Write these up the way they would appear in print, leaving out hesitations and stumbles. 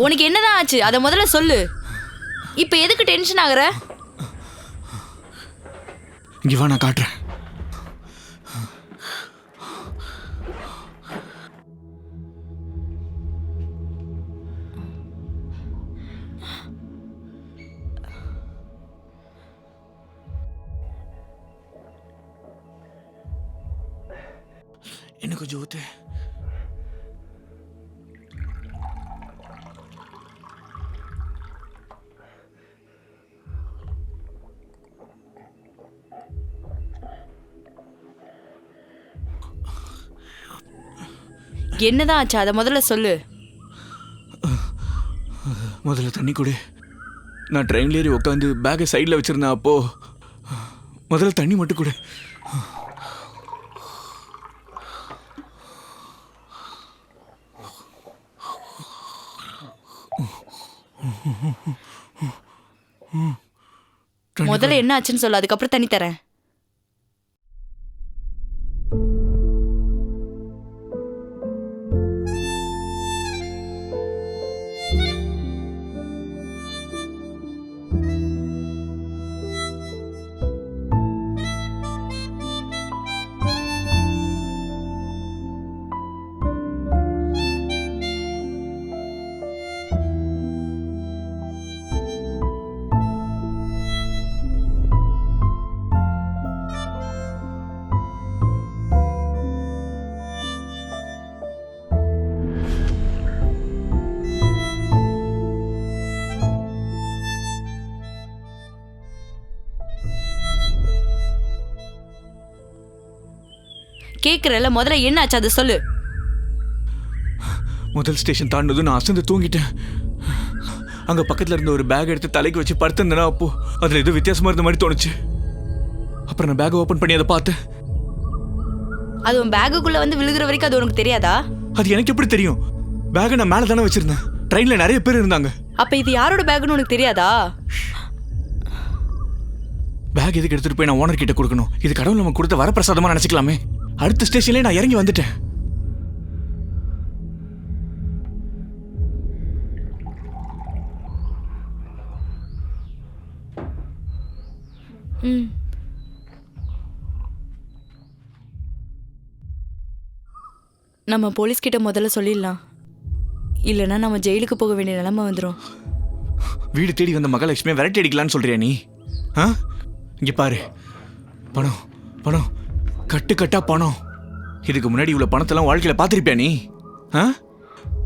உனக்கு என்னதான் ஆச்சு அதை முதல்ல சொல்லு. இப்ப எதுக்கு டென்ஷன் ஆகுற? இங்க வா, நான் காட்டுறேன். என்ன கொஞ்சம் ஊத்து. என்னதான் ஆச்சு அதை முதல்ல சொல்லு. முதல்ல தண்ணி கொடு. நான் ட்ரெயின்ல ஏறி உட்காந்து பேக்கை சைடில் வச்சிருந்தேன். அப்போ முதல்ல தண்ணி மட்டும் கொடு. முதல்ல என்ன ஆச்சுன்னு சொல்லு, அதுக்கப்புறம் தண்ணி தரேன். கேக்குறல, முதல்ல என்ன ஆச்சு அதை சொல்லு. முதல் ஸ்டேஷன் தாண்டதும் நான் அசந்து தூங்கிட்டேன். அங்க பக்கத்துல இருந்த ஒரு பேக் எடுத்து தலைக்கு வச்சு படுத்திருந்தேனா, அப்போ அதுல ஏதோ வித்தியாசமா இருந்த மாதிரி தோணுச்சு. அப்புறம் நான் பேக் ஓபன் பண்ணி அதை பார்த்தேன். அது உன் பேக்குக்குள்ள வந்து விழுகிற வரைக்கும் அது உனக்கு தெரியாதா? அது எனக்கு எப்படி தெரியும்? பேக்கை நான் மேல தானே வச்சிருந்தேன். ட்ரெயின்ல நிறைய பேர் இருந்தாங்க. அப்ப இது யாரோட பேக்குன்னு உனக்கு தெரியாதா? பேக் எதுக்கு எடுத்துட்டு போய் நான் ஓனர் கிட்ட கொடுக்கணும்? இது கடவுள் நமக்கு கொடுத்த வரப்பிரசாதமா நினைச்சுக்கலாமே. அடுத்த ஸ்டேஷன்லயே நான் இறங்கி வந்துட்டேன். நம்ம போலீஸ் கிட்ட முதல்ல சொல்லிடலாம், இல்லைன்னா நம்ம ஜெயிலுக்கு போக வேண்டிய நிலைமை வந்துடும். வீடு தேடி வந்த மகாலட்சுமியை விரட்டி அடிக்கலான்னு சொல்றியா நீ? இங்க பாரு, பணம் பணம் கட்டு கட்டா பணம். இதுக்கு முன்னாடி இவ்வளவு பணத்தெல்லாம் வாழ்க்கையில பாத்திருப்பியா நீ?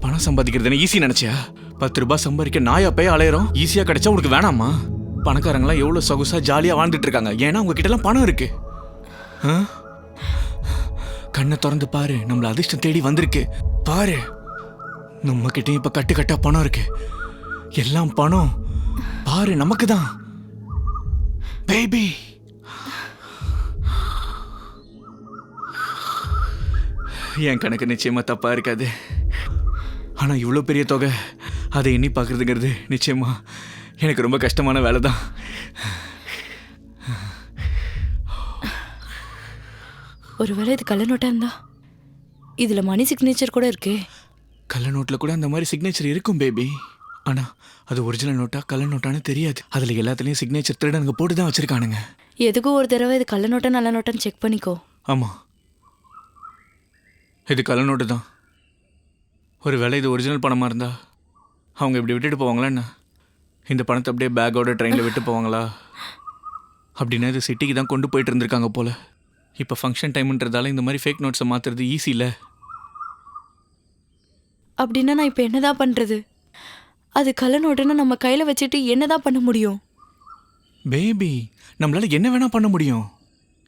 பணம் சம்பாதிக்கிறது ஈஸி நினைச்சியா? 10 ரூபாய் சம்பாதிக்க நாயா போய் அலையிறோம். ஈஸியா கிடைச்சா உனக்கு வேணாமா? பணக்காரங்களாம் எவ்வளவு சொகுசா ஜாலியா வாழ்ந்துட்டு இருக்காங்க. ஏன்னா உங்க கிட்ட எல்லாம் பணம் இருக்கு. கண்ணை திறந்து பாரு, நம்மள அதிர்ஷ்டம் தேடி வந்திருக்கு பாரு. நம்ம கிட்ட இப்ப கட்டு கட்டா பணம் இருக்கு. எல்லாம் பணம் பாரு நமக்கு தான் பேபி. என் கணக்கு நிச்சயமா தப்பா இருக்காது. ஆனா இவ்வளவு பெரிய தொகை அதை எண்ணி பார்க்கறதுங்கிறது நிச்சயமா எனக்கு ரொம்ப கஷ்டமான வேலை தான். ஒருவேளை இது கள்ள நோட்டா இருந்தா? இதுல மணி சிக்னேச்சர் கூட இருக்கு. கள்ள நோட்ல கூட அந்த மாதிரி சிக்னேச்சர் இருக்கும் பேபி. ஆனா அது ஒரிஜினல் நோட்டா கள்ள நோட்டான்னு தெரியாது. அதுல எல்லாத்துலயும் சிக்னேச்சர் திருடனுங்க போட்டு தான் வச்சிருக்கானுங்க. எதுக்கும் ஒரு தடவை இது கள்ள நோட்டா நல்ல நோட்டான்னு செக் பண்ணிக்கோ. ஆமா, இது கள்ள நோட்டு தான். ஒரு வேளை இது ஒரிஜினல் பணமா இருந்தா அவங்க இப்படி விட்டுட்டு போவாங்களா என்ன? இந்த பணத்தை அப்படியே பேக்கோட ட்ரெயினில் விட்டு போவாங்களா? அப்படின்னா இது சிட்டிக்கு தான் கொண்டு போயிட்டு இருந்திருக்காங்க போல. இப்போ ஃபங்க்ஷன் டைம்ன்றதால இந்த மாதிரி ஃபேக் நோட்ஸை மாற்றுறது ஈஸி இல்லை. அப்படின்னா நான் இப்போ என்னதான் பண்ணுறது? அது கள்ள நோட்டுன்னு நம்ம கையில் வச்சுட்டு என்னதான் பண்ண முடியும்? பேபி, நம்மளால என்ன வேணா பண்ண முடியும்.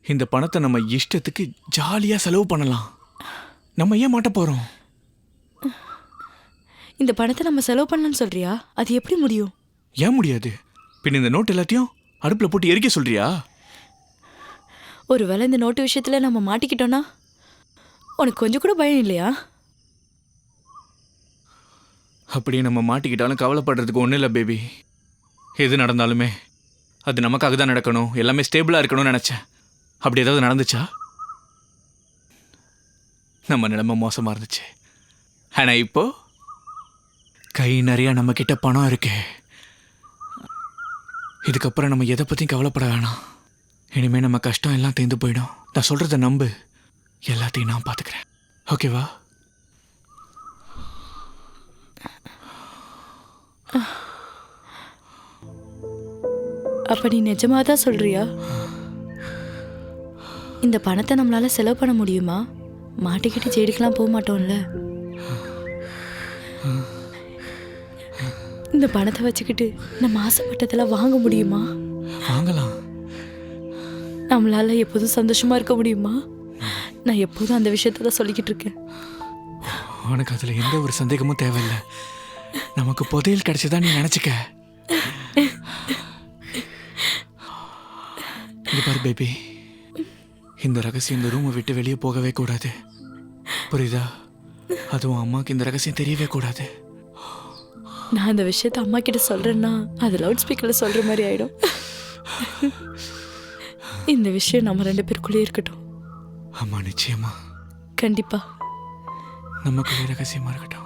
இந்த பணத்தை நம்ம இஷ்டத்துக்கு ஜாலியாக செலவு பண்ணலாம். நம்ம ஏன் மாட்ட போகிறோம்? இந்த பணத்தை நம்ம செலவு பண்ணலான்னு சொல்றியா? அது எப்படி முடியும்? ஏன் முடியாது? பின் இந்த நோட்டு எல்லாத்தையும் அடுப்பில் போட்டு எரிக்க சொல்றியா? ஒருவேளை இந்த நோட்டு விஷயத்துல நம்ம மாட்டிக்கிட்டோன்னா உனக்கு கொஞ்சம் கூட பயம் இல்லையா? அப்படியே நம்ம மாட்டிக்கிட்டாலும் கவலைப்படுறதுக்கு ஒன்றும் இல்லை பேபி. எது நடந்தாலுமே அது நமக்காக தான் நடக்கணும், எல்லாமே ஸ்டேபிளாக இருக்கணும்னு நினச்சேன். அப்படி ஏதாவது நடந்துச்சா? நம்ம நிலைமை மோசமாக இருந்துச்சு. ஆனால் இப்போ கை நிறைய நம்ம கிட்ட பணம் இருக்கு. இதுக்கப்புறம் நம்ம எதை பற்றியும் கவலைப்பட வேணாம். இனிமே நம்ம கஷ்டம் எல்லாம் தேர்ந்து போயிடும். நான் சொல்கிறத நம்பு. எல்லாத்தையும் நான் பார்த்துக்கிறேன். ஓகேவா? அப்ப நீ நிஜமா தான் சொல்றியா? இந்த பணத்தை நம்மளால செலவு பண்ண முடியுமா? மாட்டிக்கிட்டு ஜெயிலுக்கெல்லாம் போக மாட்டோம்ல. இந்த பணத்தை வச்சுக்கிட்டு நம்ம ஆசைப்பட்டதெல்லாம் வாங்க முடியுமா? வாங்கலாம். நம்மளால எப்போதும் சந்தோஷமா இருக்க முடியுமா? நான் எப்போதும் அந்த விஷயத்த தான் சொல்லிக்கிட்டு இருக்கேன். உனக்கு அதில் எந்த ஒரு சந்தேகமும் தேவையில்லை. நமக்கு புதையல் கிடைச்சதா நீ நினச்சிக்க. இங்க பாரு பேபி, இந்த ரகசியம் இந்த ரூமை விட்டு வெளியே போகவே கூடாது. புரியுதா? அதுவும் அம்மாவுக்கு இந்த ரகசியம் தெரியவே கூடாது. நான் அந்த விஷயத்த அம்மா கிட்ட சொல்றேன்னா அது லவுட் ஸ்பீக்கர்ல சொல்ற மாதிரி ஆயிடும். இந்த விஷயம் நம்ம 2 பேருக்குள்ளே இருக்கட்டும். ஆமா, நிச்சயமா. கண்டிப்பா. நமக்குள்ளே ரகசியமா இருக்கட்டும்.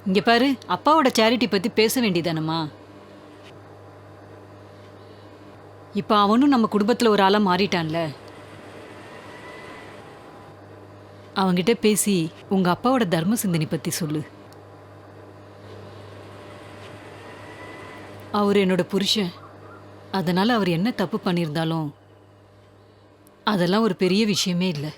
இங்க பாரு, அப்பாவோட சேரிட்டி பத்தி பேச வேண்டியதானம்மா. இப்ப அவனும் நம்ம குடும்பத்துல ஒரு ஆளா மாறிட்டான்ல. அவங்கிட்ட பேசி உங்க அப்பாவோட தர்ம சிந்தனை பத்தி சொல்லு. அவர் என்னோட புருஷன். அதனால அவர் என்ன தப்பு பண்ணியிருந்தாலும் அதெல்லாம் ஒரு பெரிய விஷயமே இல்லை.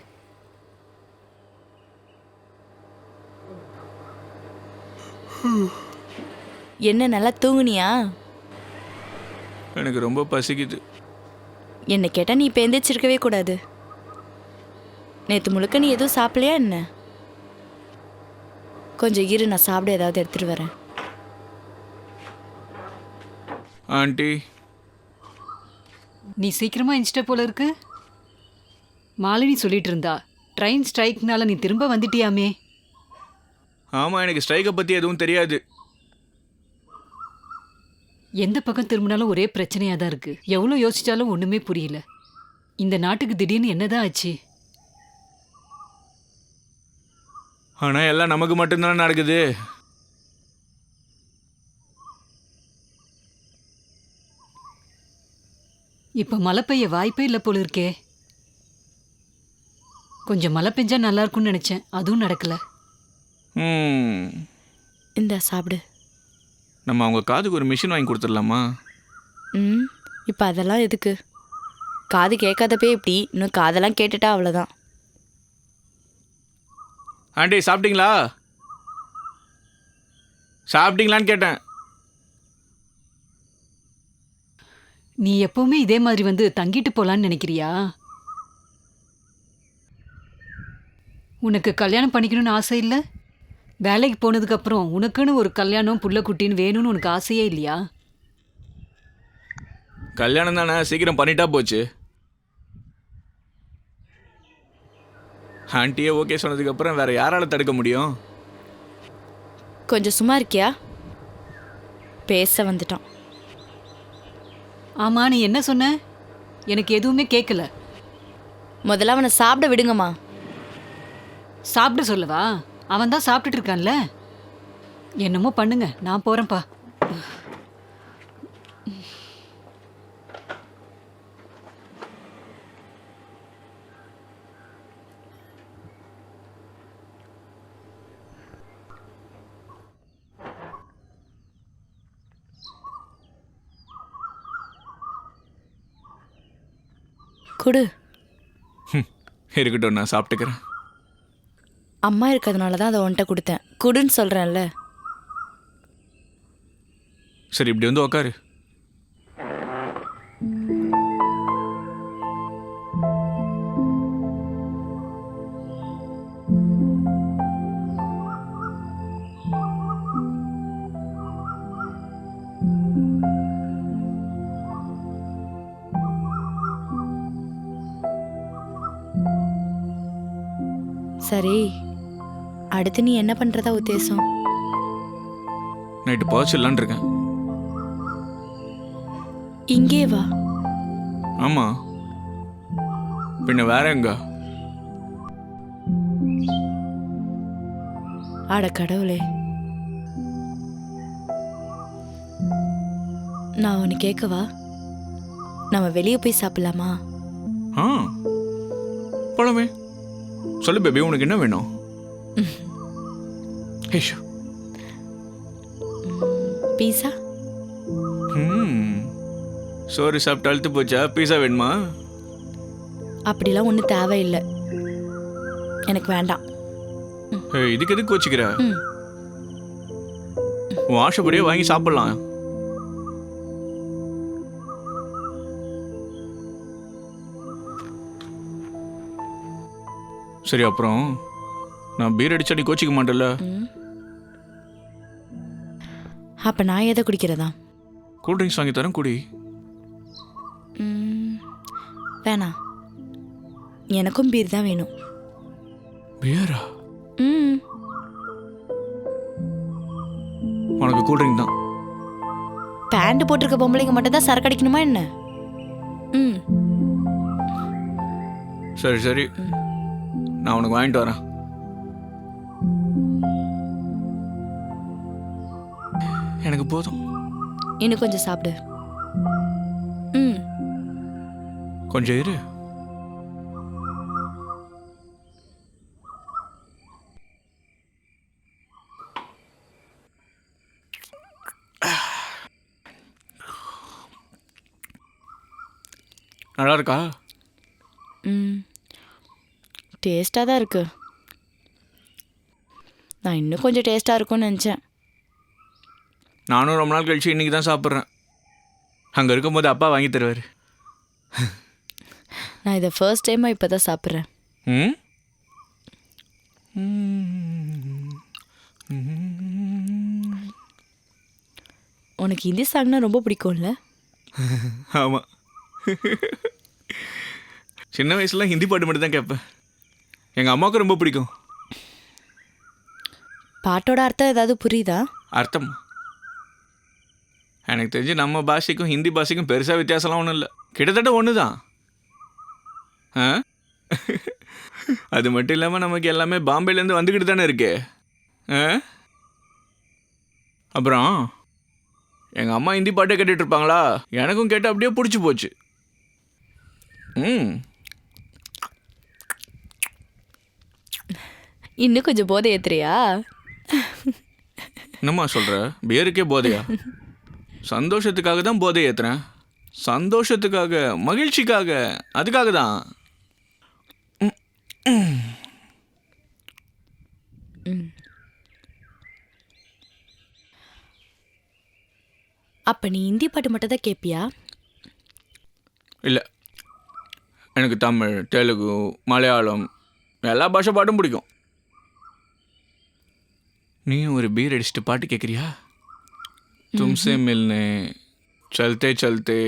என்ன நல்லா தூங்குனியா? எனக்கு ரொம்ப பசிக்குது. என்னை கேட்டால் நீ இப்போ எந்திரிச்சிருக்கவே கூடாது. நேற்று முழுக்க நீ எதுவும் சாப்பிடலையா என்ன? கொஞ்சம் இரு, நான் சாப்பிட ஏதாவது எடுத்துகிட்டு வரேன். ஆண்டி, நீ சீக்கிரமா எஞ்சிட்ட போல இருக்கு. மாலினி சொல்லிட்டு இருந்தா ட்ரெயின் ஸ்ட்ரைக்னால நீ திரும்ப வந்துட்டியாமே. ஆமாம், எனக்கு ஸ்ட்ரைக்கை பற்றி எதுவும் தெரியாது. எந்த பக்கம் திரும்பினாலும் ஒரே பிரச்சனையாக தான் இருக்கு. எவ்வளோ யோசிச்சாலும் ஒன்றுமே புரியல. இந்த நாட்டுக்கு திடீர்னு என்னதான் ஆச்சு? ஆனால் எல்லாம் நமக்கு மட்டும்தான் நடக்குது. இப்ப மழை பெய்ய வாய்ப்பே இல்லை போல இருக்கே. கொஞ்சம் மழை பெஞ்சா நல்லா இருக்கும்னு நினைச்சேன், அதுவும் நடக்கல. ம் இந்த சாப்பிடு. நம்ம அவங்க காதுக்கு ஒரு மிஷின் வாங்கி கொடுத்துடலாமா? ம் இப்போ அதெல்லாம் எதுக்கு? காது கேட்காதப்பே இப்படி, இன்னும் காதெல்லாம் கேட்டுட்டா அவ்வளோதான். ஆண்டி சாப்பிட்டீங்களா? சாப்பிட்டீங்களான்னு கேட்டேன். நீ எப்பவுமே இதே மாதிரி வந்து தங்கிட்டு போலான்னு நினைக்கிறியா? உனக்கு கல்யாணம் பண்ணிக்கணும்னு ஆசை இல்லை? வேலைக்கு போனதுக்கு அப்புறம் உனக்குன்னு ஒரு கல்யாணம் புள்ள குட்டின்னு வேணும்னு உனக்கு ஆசையே இல்லையா? கல்யாணம் தானே, சீக்கிரம் பண்ணிட்டா போச்சு. ஆண்டியே ஓகே சொன்னதுக்கப்புறம் வேற யாரால தடுக்க முடியும்? கொஞ்சம் சும்மா இருக்கியா? பேச வந்துட்டான். ஆமா, நீ என்ன சொன்ன? எனக்கு எதுவுமே கேட்கல. முதல்ல அவனை சாப்பிட விடுங்கம்மா. சாப்பிட சொல்லவா? அவன் தான் சாப்பிட்டுட்டு இருக்கான்ல. என்னமோ பண்ணுங்க, நான் போறேன்ப்பா. கொடு. இருக்கட்டும், நான் சாப்பிட்டுக்கிறேன். அம்மா இருக்கிறதுனால தான் அதை உன்கிட்ட கொடுத்தேன். கொடுன்னு சொல்கிறேன்ல. சரி, இப்படி வந்து உக்காரு. சரி, அடுத்து நீ என்ன பண்ணுறதா உத்தேசம்? நைட்டு புதைச்சிடலான் இருக்கேன். இங்கே வா. ஆமா, பின்ன வேற எங்க? ஆட கடவுளே, நான் ஒன்று கேட்கவா? நம்ம வெளியே போய் சாப்பிடலாமா? ஆ போலாமே. சொல்லு பேபி, உனக்கு என்ன வேணும்? ஹேஷு. பீஸா? சோறு சாப்பிட்டு அழுத்து போச்சா? பீஸா வேணுமா? அப்படிலாம் ஒன்றும் தேவையில்லை, எனக்கு வேண்டாம். இதுக்கு எதுக்கு கோச்சிக்கிற? ம். உன் ஆசைப்படியே வாங்கி சாப்பிடலாம். சரி, அப்புறம் நான் பீர் அடிச்சா நீ கோச்சிக்க மாட்டேல்ல? அப்போ நான் எதை குடிக்கிறதா? கூல் ட்ரிங்க்ஸ் வாங்கி தரேன், குடி. வேணாம், எனக்கும் பீர் தான் வேணும். பீரா? ம். உனக்கு கூல் ட்ரிங்க் தான். பேண்ட் போட்டிருக்க பொம்பளைங்க மட்டும் தான் சரக்கு அடிக்கணுமா என்ன? ம். சரி சரி, நான் உனக்கு வாங்கிட்டு வரேன். எனக்கு போதும். இன்னும் கொஞ்சம் சாப்பிடு. ம். கொஞ்சம் இரு. நல்லா இருக்கா? ம். டேஸ்ட்டாக தான் இருக்கு. நான் இன்னும் கொஞ்சம் டேஸ்ட்டாக இருக்கும்னு நினச்சேன். நானும் ரொம்ப நாள் கழிச்சு இன்னைக்கு தான் சாப்பிட்றேன். அங்கே இருக்கும்போது அப்பா வாங்கி தருவார். நான் இதை ஃபர்ஸ்ட் டைமாக இப்போ தான் சாப்பிட்றேன். ம். உனக்கு ஹிந்தி சாங்னா ரொம்ப பிடிக்கும்ல? ஆமாம், சின்ன வயசுல ஹிந்தி பாட்டு மட்டும் தான் கேட்பேன். எங்கள் அம்மாவுக்கு ரொம்ப பிடிக்கும். பாட்டோட அர்த்தம் ஏதாவது புரியுதா? அர்த்தம் எனக்கு தெரிஞ்சு நம்ம பாஷைக்கும் ஹிந்தி பாஷைக்கும் பெருசாக வித்தியாசம்லாம் ஒன்றும் இல்லை, கிட்டத்தட்ட ஒன்று தான். ஆ அது மட்டும் இல்லாமல் நமக்கு எல்லாமே பாம்பேலேருந்து வந்துக்கிட்டு தானே இருக்கு. ஆ அப்புறம் எங்கள் அம்மா ஹிந்தி பாட்டே கேட்டுட்டு இருப்பாங்களா, எனக்கும் கேட்டு அப்படியே பிடிச்சி போச்சு. ம் இன்னும் கொஞ்சம் போதை ஏத்துறியா? என்னம்மா சொல்கிற? பியருக்கே போதையா? சந்தோஷத்துக்காக தான் போதை ஏற்றுறேன். சந்தோஷத்துக்காக, மகிழ்ச்சிக்காக, அதுக்காக தான். அப்ப நீ இந்தி பாட்டு மட்டும் தான் கேட்பியா? இல்லை, எனக்கு தமிழ், தெலுங்கு, மலையாளம் எல்லா பாஷை பாட்டும் பிடிக்கும். நீயும் ஒரு பீர் அடிச்சுட்டு பாட்டு கேட்குறியா? தும்சே மில்னே, சல்தே சல்தே,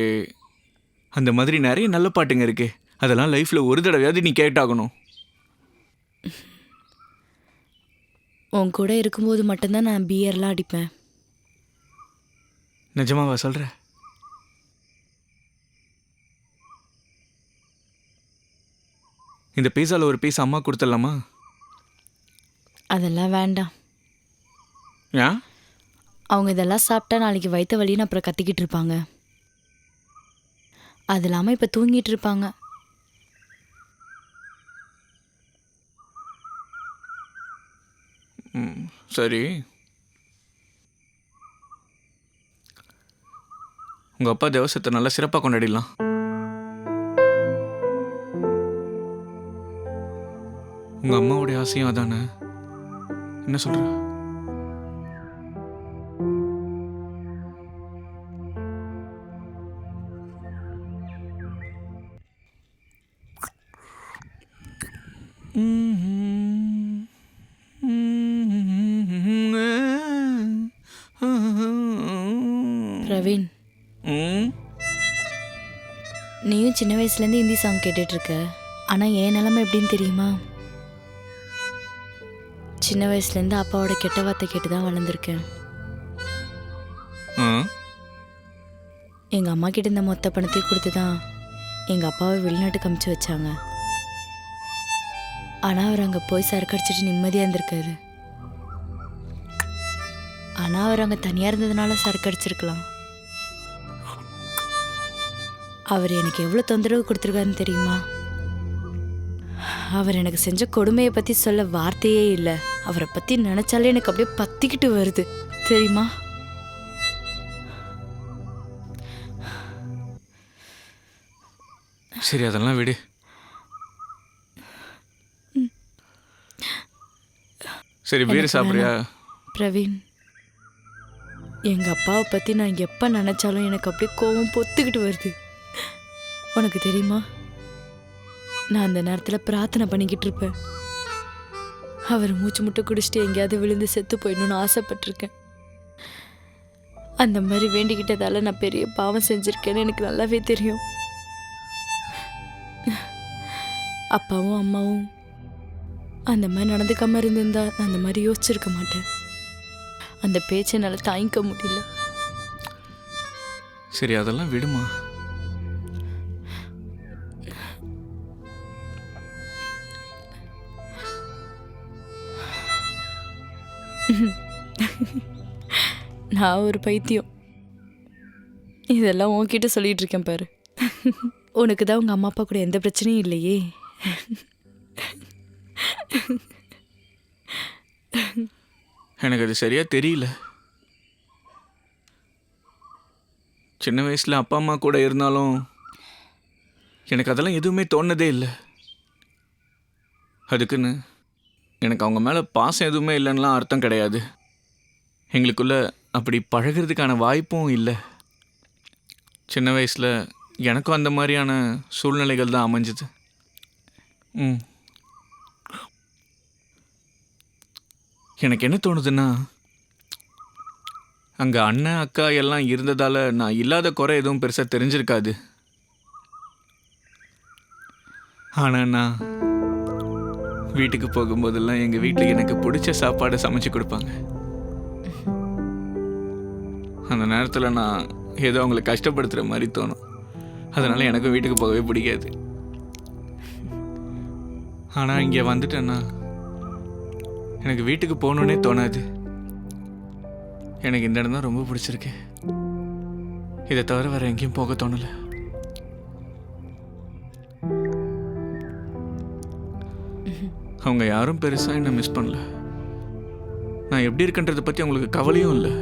அந்த மாதிரி நிறைய நல்ல பாட்டுங்க இருக்கு. அதெல்லாம் லைஃப்பில் ஒரு தடவையாவது நீ கேட்டாகணும். உன் கூட இருக்கும்போது மட்டும்தான் நான் பியர்லாம் அடிப்பேன். நிஜமாவா சொல்கிற? இந்த பீஸாவில் ஒரு பீஸ் அம்மா கொடுத்துடலாமா? அதெல்லாம் வேண்டாம். ஏன்? அவங்க இதெல்லாம் சாப்பிட்டா நாளைக்கு வயிற்று வலின்னு அப்புறம் கத்திக்கிட்டு இருப்பாங்க. அது இல்லாமல் இப்போ தூங்கிட்டு இருப்பாங்க. சரி, உங்கள் அப்பா தேவசத்தை நல்லா சிறப்பாக கொண்டாடிடலாம். உங்கள் அம்மாவுடைய ஆசையும் அதானே? என்ன சொல்கிற? பிரவீன், நீயும் சின்ன வயசுலேருந்து ஹிந்தி சாங் கேட்டுட்டு இருக்க. ஆனால் என் நிலைமை எப்படின்னு தெரியுமா? சின்ன வயசுலேருந்து அப்பாவோட கெட்ட வார்த்தை கேட்டு தான் வளர்ந்துருக்கேன். எங்கள் அம்மா கிட்ட இந்த மொத்த பணத்தையும் கொடுத்து தான் எங்கள் அப்பாவை வெளிநாட்டுக்கு அமுச்சு வச்சாங்க. ஆனால் அவர் அங்கே போய் சரக்கு அடிச்சிட்டு நிம்மதியாக இருந்திருக்காரு. ஆனால் அவர் அங்கே தனியாக இருந்ததுனால சரக்கு அடிச்சிருக்கலாம். அவர் எனக்கு எவ்வளோ தொந்தரவு கொடுத்துருக்காருன்னு தெரியுமா? அவர் எனக்கு செஞ்ச கொடுமையை பற்றி சொல்ல வார்த்தையே இல்லை. அவரை பற்றி நினச்சாலே எனக்கு அப்படியே பத்திக்கிட்டு வருது தெரியுமா? சரி, அதெல்லாம் விடு. சரி, வீடு சாப்பிட்றியா? பிரவீன், எங்கள் அப்பாவை பற்றி நான் எப்போ நினச்சாலும் எனக்கு அப்படியே கோவம் பொத்துக்கிட்டு வருது. உனக்கு தெரியுமா, நான் அந்த நேரத்தில் பிரார்த்தனை பண்ணிக்கிட்டு இருப்பேன். அவர் மூச்சு முட்டை குடிச்சிட்டு எங்கேயாவது விழுந்து செத்து போயிடணும்னு ஆசைப்பட்டிருக்கேன். அந்த மாதிரி வேண்டிக்கிட்டதால நான் பெரிய பாவம் செஞ்சுருக்கேன்னு எனக்கு நல்லாவே தெரியும். அப்பாவும் அம்மாவும் அந்த மாதிரி நடந்துக்காம இருந்திருந்தா நான் அந்த மாதிரி யோசிச்சிருக்க மாட்டேன். அந்த பேச்சை என்னால் தாங்கிக்க முடியல. சரி, அதெல்லாம் விடுமா. நான் ஒரு பைத்தியம். இதெல்லாம் உன்கிட்ட சொல்லிட்டு இருக்கேன் பாரு. உனக்கு தான் உங்கள் அம்மா அப்பா கூட எந்த பிரச்சனையும் இல்லையே. எனக்கு அது சரியாக தெரியல. சின்ன வயசில் அப்பா அம்மா கூட இருந்தாலும் எனக்கு அதெல்லாம் எதுவுமே தோணுனதே இல்லை. அதுக்குன்னு எனக்கு அவங்க மேலே பாசம் எதுவுமே இல்லைன்னுலாம் அர்த்தம் கிடையாது. எங்களுக்குள்ள அப்படி பழகிறதுக்கான வாய்ப்பும் இல்லை. சின்ன வயசில் எனக்கும் அந்த மாதிரியான சூழ்நிலைகள் தான் அமைஞ்சுது. எனக்கு என்ன தோணுதுன்னா, அங்கே அண்ணன் அக்கா எல்லாம் இருந்ததால் நான் இல்லாத குறை எதுவும் பெருசாக தெரிஞ்சிருக்காது. ஆனால் நான் வீட்டுக்கு போகும்போதெல்லாம் எங்கள் வீட்டில் எனக்கு பிடிச்ச சாப்பாடை சமைச்சு கொடுப்பாங்க. அந்த நேரத்தில் நான் ஏதோ அவங்களை கஷ்டப்படுத்துகிற மாதிரி தோணும். அதனால் எனக்கும் வீட்டுக்கு போகவே பிடிக்காது. ஆனால் இங்கே வந்துட்டேன்னா எனக்கு வீட்டுக்கு போகணுன்னே தோணாது. எனக்கு இந்த இடம் தான் ரொம்ப பிடிச்சிருக்கு. இதை தவிர வேறு எங்கேயும் போக தோணலை. அவங்க யாரும் பெருசாக என்ன மிஸ் பண்ணல. நான் எப்படி இருக்கன்றதை பற்றி அவங்களுக்கு கவலையும் இல்லை.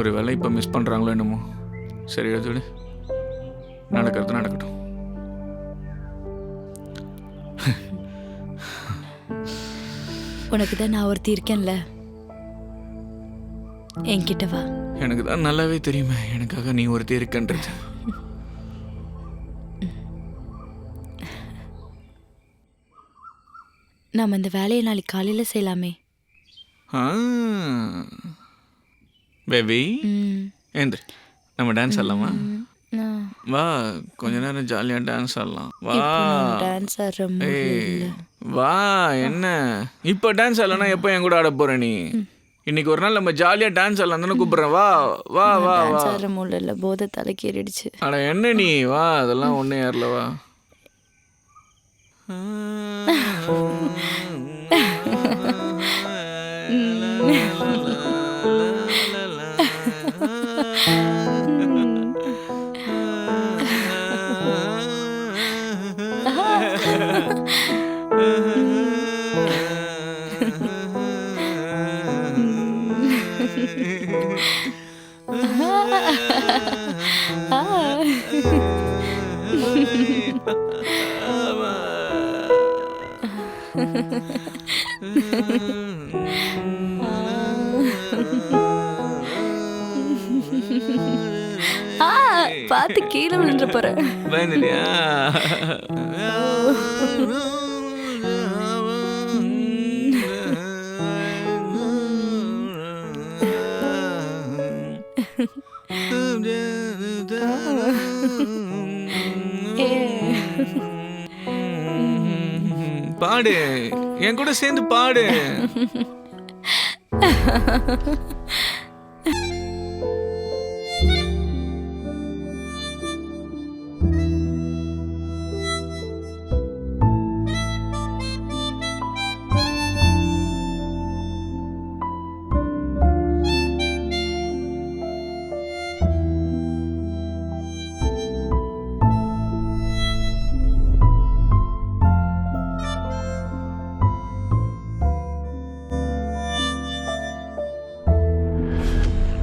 ஒரு வேளை இப்போ மிஸ் பண்ணுறாங்களோ என்னமோ. சரி அது நடக்கிறது நடக்கட்டும். உனக்கு தான் நான் ஒருத்தி இருக்கேன்ல, என்கிட்ட வா. எனக்கு தான் நல்லாவே தெரியுமே எனக்காக நீ ஒருத்தர் இருக்கன்றது. நாம இந்த வேலையை நாளைக்கு காலையில செய்யலாமே. பேபி ம், ஏந்திரு, நம்ம டான்ஸ் ஆடலாமா? நான் வா, கொஞ்ச நேரம் ஜாலியாக டான்ஸ் ஆடலாம். வா இப்போ நான் டான்ஸ் ஆடுற மூட்ல ஏய், இல்ல. வா. என்ன இப்போ டான்ஸ் ஆடலன்னா எப்போ என் கூட ஆட போற நீ? இன்னைக்கு ஒரு நாள் நம்ம ஜாலியாக டான்ஸ் ஆடலாம் தானே கூப்பிடுறேன். வா வா வா வா. டான்ஸ் ஆடுற மூட்ல இல்ல, போதை தலைக்கேறிடுச்சு. அட என்ன நீ, வா அதெல்லாம் ஒன்றே யாரில் வா. பார்த்து கீழே விழுந்துற போற. பயந்துட்டியா? பாடு, என் கூட சேர்ந்து பாடு.